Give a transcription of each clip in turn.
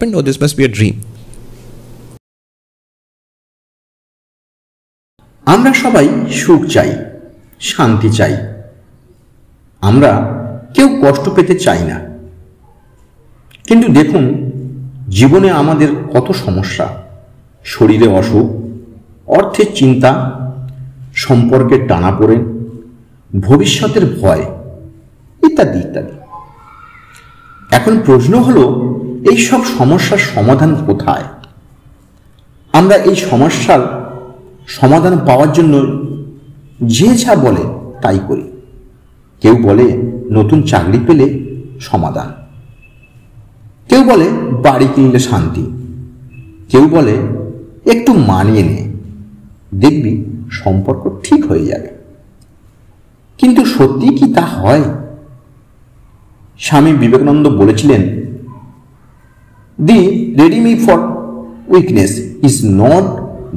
happened or this must be a dream? আমরা সবাই সুখ চাই, শান্তি চাই। আমরা কেউ কষ্ট পেতে চাই না। কিন্তু দেখুন, জীবনে আমাদের কত সমস্যা, শরীরে অসুখ, অর্থের চিন্তা, সম্পর্কের টানাপোড়েন, ভবিষ্যতের ভয় ইত্যাদি ইত্যাদি। এখন প্রশ্ন হলো, এই সব সমস্যার সমাধান কোথায়? আমরা এই সমস্যার সমাধান পাওয়ার জন্য যে যা বলে তাই করি। কেউ বলে নতুন চাকরি পেলে সমাধান, কেউ বলে বাড়ি কিনলে শান্তি, কেউ বলে একটু মানিয়ে নে, দেখবি সম্পর্ক ঠিক হয়ে যাবে। কিন্তু সত্যি কি তা হয়? স্বামী বিবেকানন্দ বলেছিলেন, দি রেডিমি for weakness is not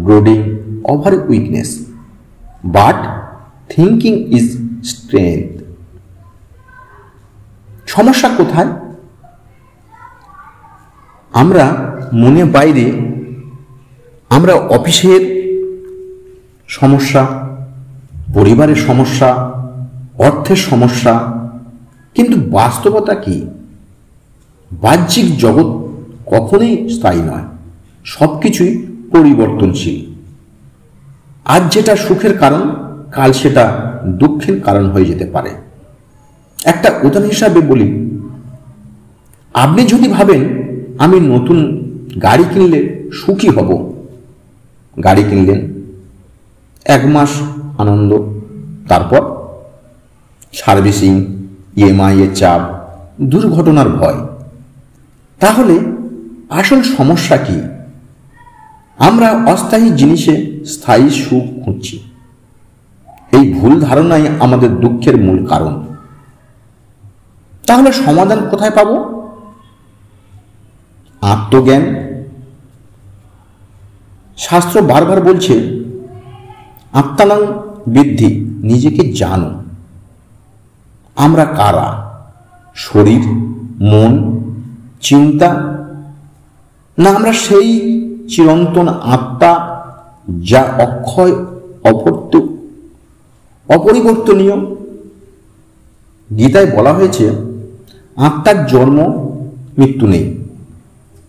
brooding over weakness, but thinking is strength. সমস্যা কোথায়? আমরা মনে বাইরে, আমরা অফিসের সমস্যা, পরিবারের সমস্যা, অর্থের সমস্যা, কিন্তু বাস্তবতা কি? বাহ্যিক জগৎ কখনোই স্থায়ী নয়, সবকিছুই পরিবর্তনশীল। আজ যেটা সুখের কারণ, কাল সেটা দুঃখের কারণ হয়ে যেতে পারে। একটা উদাহরণ হিসাবে বলি, আপনি যদি ভাবেন আমি নতুন গাড়ি কিনলে সুখী হব, গাড়ি কিনলেন, 1 মাস আনন্দ, তারপর সার্ভিসিং, ইএমআই এর চাপ, দুর্ঘটনার ভয়। তাহলে আসল সমস্যা কি? আমরা অস্থায়ী জিনিসে স্থায়ী সুখ খুঁজছি। এই ভুল ধারণাই আমাদের দুঃখের মূল কারণ। তাহলে সমাধান কোথায় পাব? আত্মজ্ঞান। শাস্ত্র বারবার বলছে, আত্মানাং বিদ্ধি, নিজেকে জানো। আমরা কারা? শরীর, মন, চিন্তা, না আমরা সেই চিরন্তন আত্মা যা অক্ষয়, অপরিবর্তনীয়? গীতায় বলা হয়েছে, আত্মার জন্ম মৃত্যু নেই।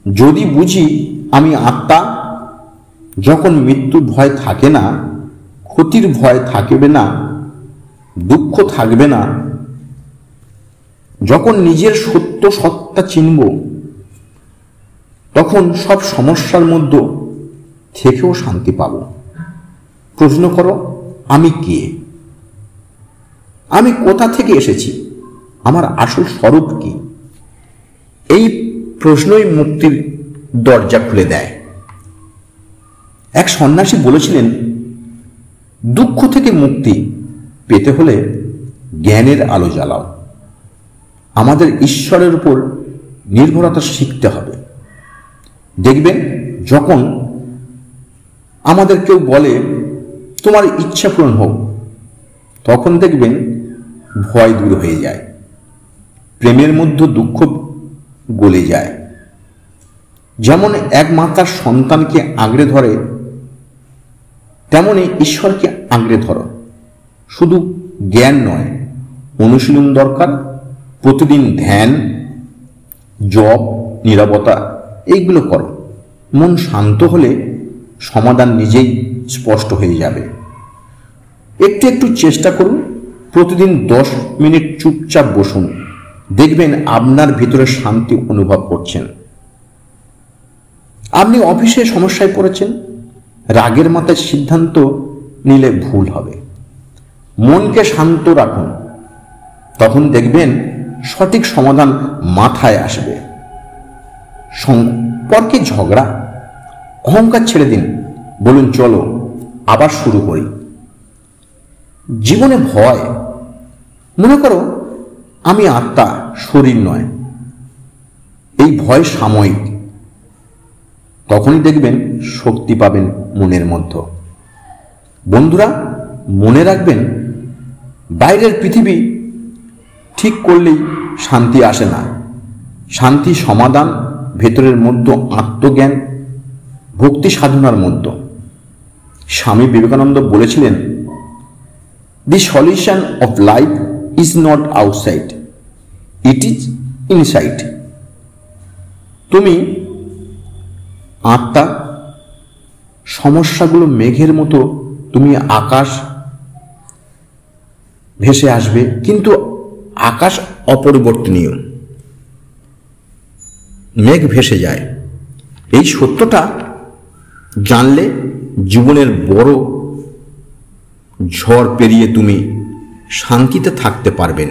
যদি বুঝি আমি আত্মা, যখন মৃত্যুর ভয় থাকে না, ক্ষতির ভয় থাকবে না, দুঃখ থাকবে না, যখন নিজের সত্য সত্তা চিনব, তখন সব সমস্যার মধ্যে থেকেও শান্তি পাব। প্রশ্ন করো, আমি কে? আমি কোথা থেকে এসেছি? আমার আসল স্বরূপ কি? এই প্রশ্নই মুক্তির দরজা খুলে দেয়। এক সন্ন্যাসী বলেছিলেন, দুঃখ থেকে মুক্তি পেতে হলে জ্ঞানের আলো জ্বালাও। আমাদের ঈশ্বরের উপর নির্ভরতা শিখতে হবে। দেখবেন, যখন আমাদের কেউ বলে তোমার ইচ্ছা পূরণ হোক, তখন দেখবেন ভয় দূর হয়ে যায়, প্রেমের মধ্যে দুঃখ গলে যায়। যেমন এক মা তার সন্তানকে আঁকড়ে ধরে, তেমনি ঈশ্বরকে আঁকড়ে ধরো। শুধু জ্ঞান নয়, অনুশীলন দরকার। প্রতিদিন ধ্যান, জপ, নীরবতা এইগুলো করো। মন শান্ত হলে সমাধান নিজেই স্পষ্ট হয়ে যাবে। একটু একটু চেষ্টা করুন। প্রতিদিন 10 মিনিট চুপচাপ বসুন, দেখবেন আপনার ভিতরে শান্তি অনুভব করছেন। আপনি অফিসে সমস্যায় পড়েছেন, রাগের মাথায় সিদ্ধান্ত নিলে ভুল হবে। মনকে শান্ত রাখুন, তখন দেখবেন সঠিক সমাধান মাথায় আসবে। সম্পর্কে ঝগড়া, অহংকার ছেড়ে দিন, বলুন চলো আবার শুরু করি। জীবনে ভয়, মনে করো আমি আত্মা, শরীর নয়। এই ভয় সাময়িক, তখনই দেখবেন শক্তি পাবেন মনের মধ্যে। বন্ধুরা, মনে রাখবেন, বাইরের পৃথিবী ঠিক করলেই শান্তি আসে না। শান্তি সমাধান ভেতরের মধ্য আত্মজ্ঞান, ভক্তি সাধনার মধ্য। স্বামী বিবেকানন্দ বলেছিলেন, দি solution of life is not outside, it is inside. তুমি আত্মা, সমস্যাগুলো মেঘের মতো তুমি আকাশ ভেসে আসবে, কিন্তু আকাশ অপরিবর্তনীয়, মেঘ ভেসে যায়। এই সত্যটা জানলে জীবনের বড় ঝড় পেরিয়ে তুমি শান্তিতে থাকতে পারবেন।